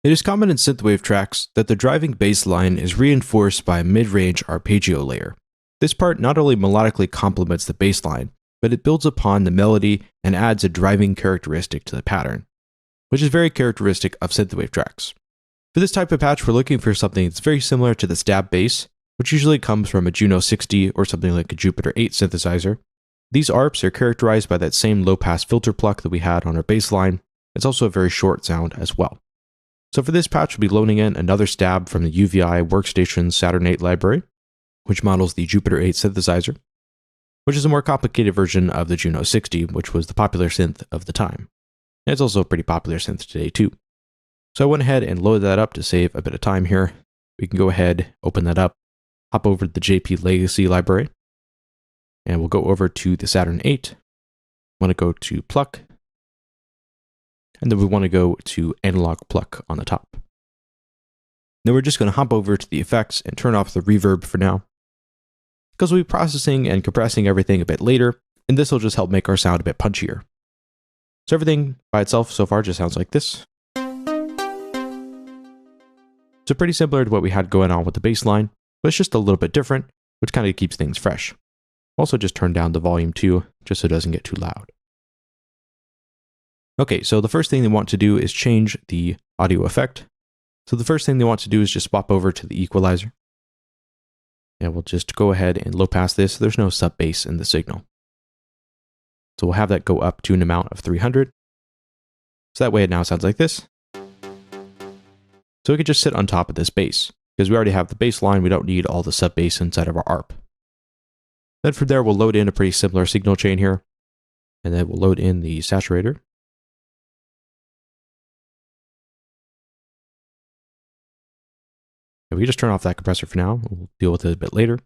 It is common in synthwave tracks that the driving bass line is reinforced by a mid-range arpeggio layer. This part not only melodically complements the bass line, but it builds upon the melody and adds a driving characteristic to the pattern, which is very characteristic of synthwave tracks. For this type of patch, we're looking for something that's very similar to the stab bass, which usually comes from a Juno 60 or something like a Jupiter 8 synthesizer. These ARPs are characterized by that same low-pass filter pluck that we had on our bass line. It's also a very short sound as well. So for this patch, we'll be loading in another stab from the UVI Workstation Saturn 8 library, which models the Jupiter 8 synthesizer, which is a more complicated version of the Juno 60, which was the popular synth of the time. And it's also a pretty popular synth today too. So I went ahead and loaded that up to save a bit of time here. We can go ahead, open that up, hop over to the JP Legacy library, and we'll go over to the Saturn 8. Want to go to Pluck, and then we want to go to Analog Pluck on the top. Then we're just going to hop over to the effects and turn off the reverb for now, because we'll be processing and compressing everything a bit later, and this will just help make our sound a bit punchier. So everything by itself so far just sounds like this. So pretty similar to what we had going on with the bass line, but it's just a little bit different, which kind of keeps things fresh. Also just turn down the volume too, just so it doesn't get too loud. Okay, so the first thing they want to do is change the audio effect. So the first thing they want to do is just swap over to the equalizer. And we'll just go ahead and low pass this. There's no sub bass in the signal. So we'll have that go up to an amount of 300. So that way it now sounds like this. So we could just sit on top of this bass, because we already have the bass line, we don't need all the sub bass inside of our ARP. Then from there, we'll load in a pretty similar signal chain here, and then we'll load in the saturator. And we can just turn off that compressor for now. We'll deal with it a bit later.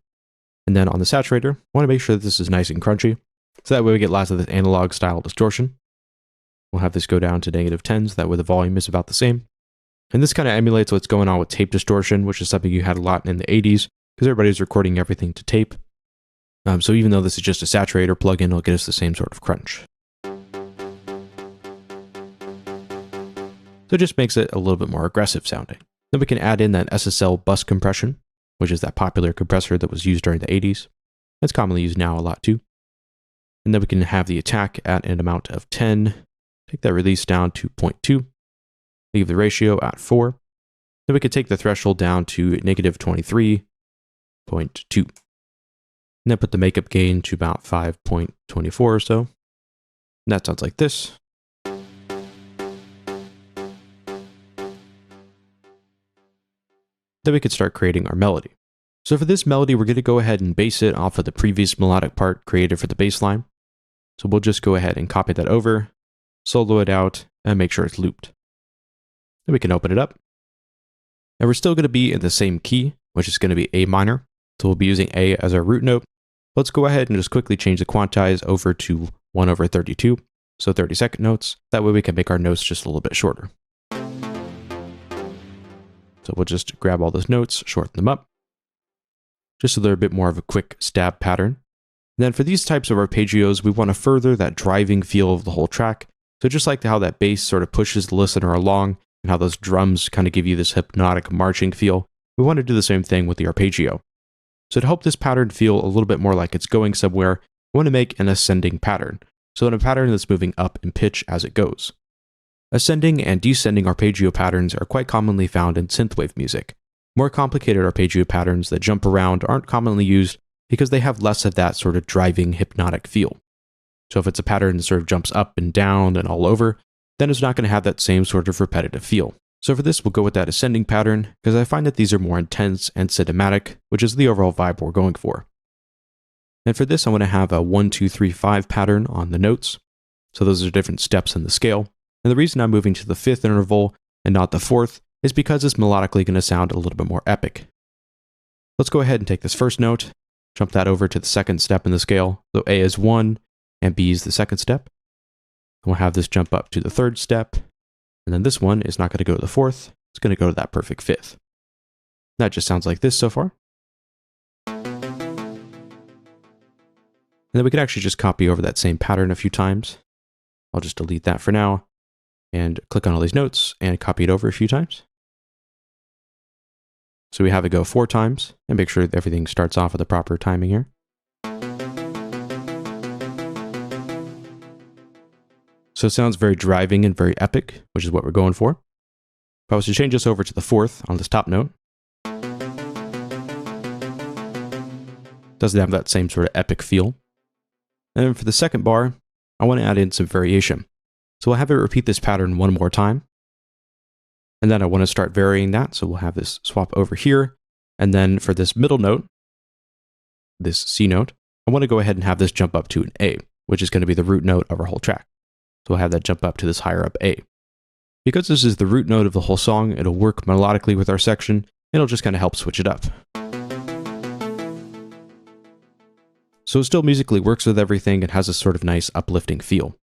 And then on the saturator, I want to make sure that this is nice and crunchy, so that way we get lots of this analog style distortion. We'll have this go down to -10, so that way the volume is about the same. And this kind of emulates what's going on with tape distortion, which is something you had a lot in the 80s, because everybody's recording everything to tape. So even though this is just a saturator plugin, it'll get us the same sort of crunch. So it just makes it a little bit more aggressive sounding. Then we can add in that SSL bus compression, which is that popular compressor that was used during the 80s. It's commonly used now a lot too. And then we can have the attack at an amount of 10, take that release down to 0.2, leave the ratio at 4. Then we can take the threshold down to -23.2. And then put the makeup gain to about 5.24 or so. And that sounds like this. Then we can start creating our melody. So for this melody, we're going to go ahead and base it off of the previous melodic part created for the bass line. So we'll just go ahead and copy that over, solo it out, and make sure it's looped. Then we can open it up. And we're still going to be in the same key, which is going to be A minor. So we'll be using A as our root note. Let's go ahead and just quickly change the quantize over to 1/32, so 30-second notes. That way we can make our notes just a little bit shorter. So we'll just grab all those notes, shorten them up, just so they're a bit more of a quick stab pattern. And then for these types of arpeggios, we want to further that driving feel of the whole track. So just like how that bass sort of pushes the listener along, and how those drums kind of give you this hypnotic marching feel, we want to do the same thing with the arpeggio. So to help this pattern feel a little bit more like it's going somewhere, we want to make an ascending pattern. So in a pattern that's moving up in pitch as it goes. Ascending and descending arpeggio patterns are quite commonly found in synthwave music. More complicated arpeggio patterns that jump around aren't commonly used because they have less of that sort of driving hypnotic feel. So if it's a pattern that sort of jumps up and down and all over, then it's not going to have that same sort of repetitive feel. So for this, we'll go with that ascending pattern, because I find that these are more intense and cinematic, which is the overall vibe we're going for. And for this, I want to have a 1, 2, 3, 5 pattern on the notes. So those are different steps in the scale. And the reason I'm moving to the 5th interval and not the 4th is because it's melodically going to sound a little bit more epic. Let's go ahead and take this first note, jump that over to the 2nd step in the scale. So A is 1 and B is the 2nd step. And we'll have this jump up to the 3rd step. And then this one is not going to go to the 4th. It's going to go to that perfect 5th. That just sounds like this so far. And then we can actually just copy over that same pattern a few times. I'll just delete that for now. and click on all these notes and copy it over a few times. So we have it go 4 times, and make sure that everything starts off with the proper timing here. So it sounds very driving and very epic, which is what we're going for. If I was to change this over to the 4th on this top note, doesn't have that same sort of epic feel. And then for the second bar, I want to add in some variation. So we'll have it repeat this pattern one more time. And then I want to start varying that. So we'll have this swap over here. And then for this middle note, this C note, I want to go ahead and have this jump up to an A, which is going to be the root note of our whole track. So we'll have that jump up to this higher up A. Because this is the root note of the whole song, it'll work melodically with our section, and it'll just kind of help switch it up. So it still musically works with everything and has a sort of nice uplifting feel.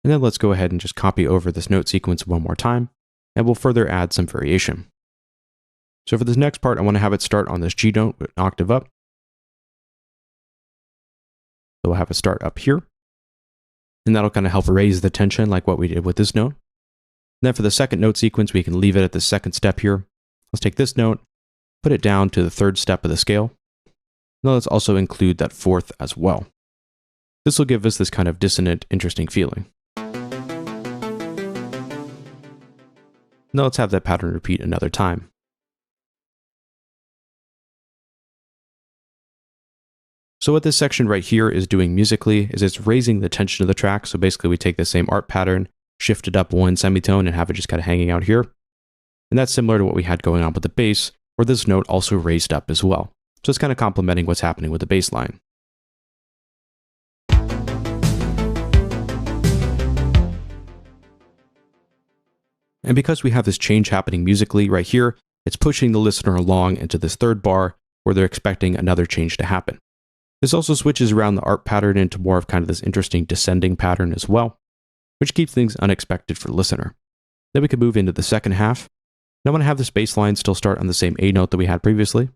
And then let's go ahead and just copy over this note sequence one more time, and we'll further add some variation. So for this next part, I want to have it start on this G note with an octave up. So we'll have it start up here. And that'll kind of help raise the tension like what we did with this note. And then for the second note sequence, we can leave it at the second step here. Let's take this note, put it down to the 3rd step of the scale. Now let's also include that 4th as well. This will give us this kind of dissonant, interesting feeling. Now let's have that pattern repeat another time. So what this section right here is doing musically is it's raising the tension of the track. So basically we take the same art pattern, shift it up 1 semitone and have it just kind of hanging out here. And that's similar to what we had going on with the bass, where this note also raised up as well. So it's kind of complementing what's happening with the bass line. And because we have this change happening musically right here, it's pushing the listener along into this 3rd bar where they're expecting another change to happen. This also switches around the art pattern into more of kind of this interesting descending pattern as well, which keeps things unexpected for the listener. Then we can move into the second half. And I want to have this bass line still start on the same A note that we had previously.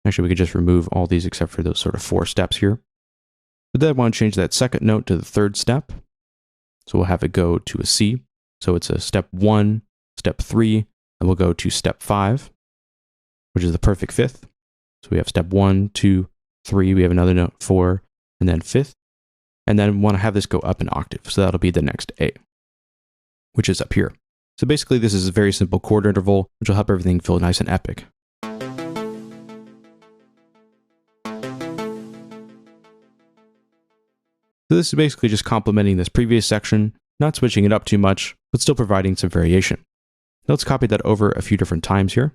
Actually, we could just remove all these except for those sort of 4 steps here. But then I want to change that second note to the 3rd step. So we'll have it go to a C. So it's a step 1, step 3, and we'll go to step 5, which is the perfect 5th. So we have step 1, 2, 3, we have another note 4, and then 5th. And then we want to have this go up an octave. So that'll be the next A, which is up here. So basically this is a very simple chord interval, which will help everything feel nice and epic. So this is basically just complementing this previous section, not switching it up too much, but still providing some variation. Now let's copy that over a few different times here.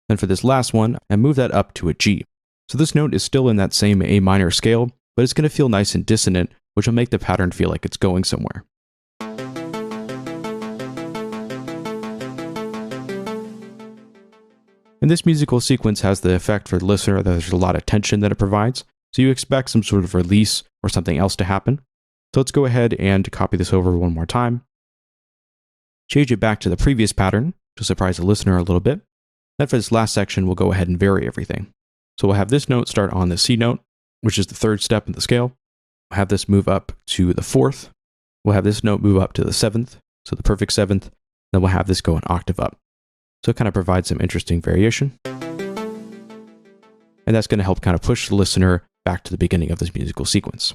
And for this last one, I move that up to a G. So this note is still in that same A minor scale, but it's going to feel nice and dissonant, which will make the pattern feel like it's going somewhere. And this musical sequence has the effect for the listener that there's a lot of tension that it provides, so you expect some sort of release or something else to happen. So let's go ahead and copy this over one more time. Change it back to the previous pattern to surprise the listener a little bit. Then for this last section, we'll go ahead and vary everything. So we'll have this note start on the C note, which is the 3rd step in the scale. We'll have this move up to the 4th. We'll have this note move up to the 7th, so the perfect 7th. Then we'll have this go an octave up. So it kind of provides some interesting variation. And that's going to help kind of push the listener back to the beginning of this musical sequence.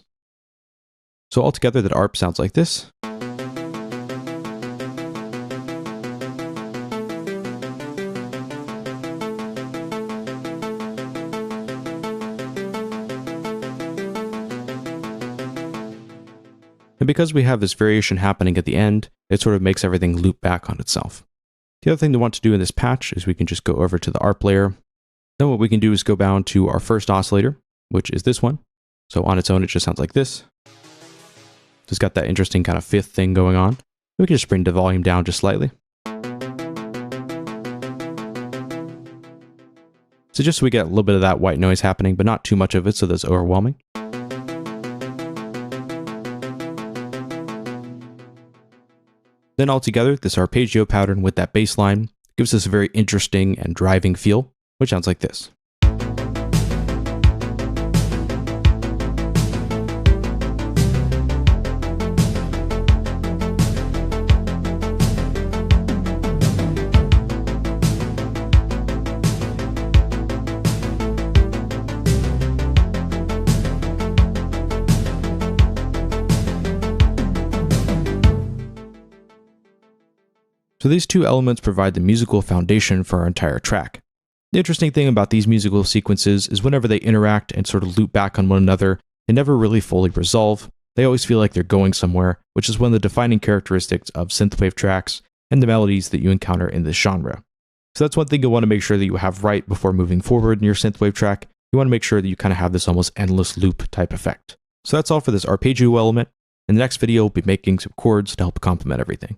So altogether, that ARP sounds like this. And because we have this variation happening at the end, it sort of makes everything loop back on itself. The other thing to want to do in this patch is we can just go over to the ARP layer. Then what we can do is go down to our first oscillator, which is this one. So on its own, it just sounds like this. It's got that interesting kind of 5th thing going on. We can just bring the volume down just slightly. So just so we get a little bit of that white noise happening, but not too much of it so that's overwhelming. Then altogether, this arpeggio pattern with that bass line gives us a very interesting and driving feel, which sounds like this. So these two elements provide the musical foundation for our entire track. The interesting thing about these musical sequences is whenever they interact and sort of loop back on one another, they never really fully resolve. They always feel like they're going somewhere, which is one of the defining characteristics of synthwave tracks and the melodies that you encounter in this genre. So that's one thing you want to make sure that you have right before moving forward in your synthwave track. You want to make sure that you kind of have this almost endless loop type effect. So that's all for this arpeggio element. In the next video, we'll be making some chords to help complement everything.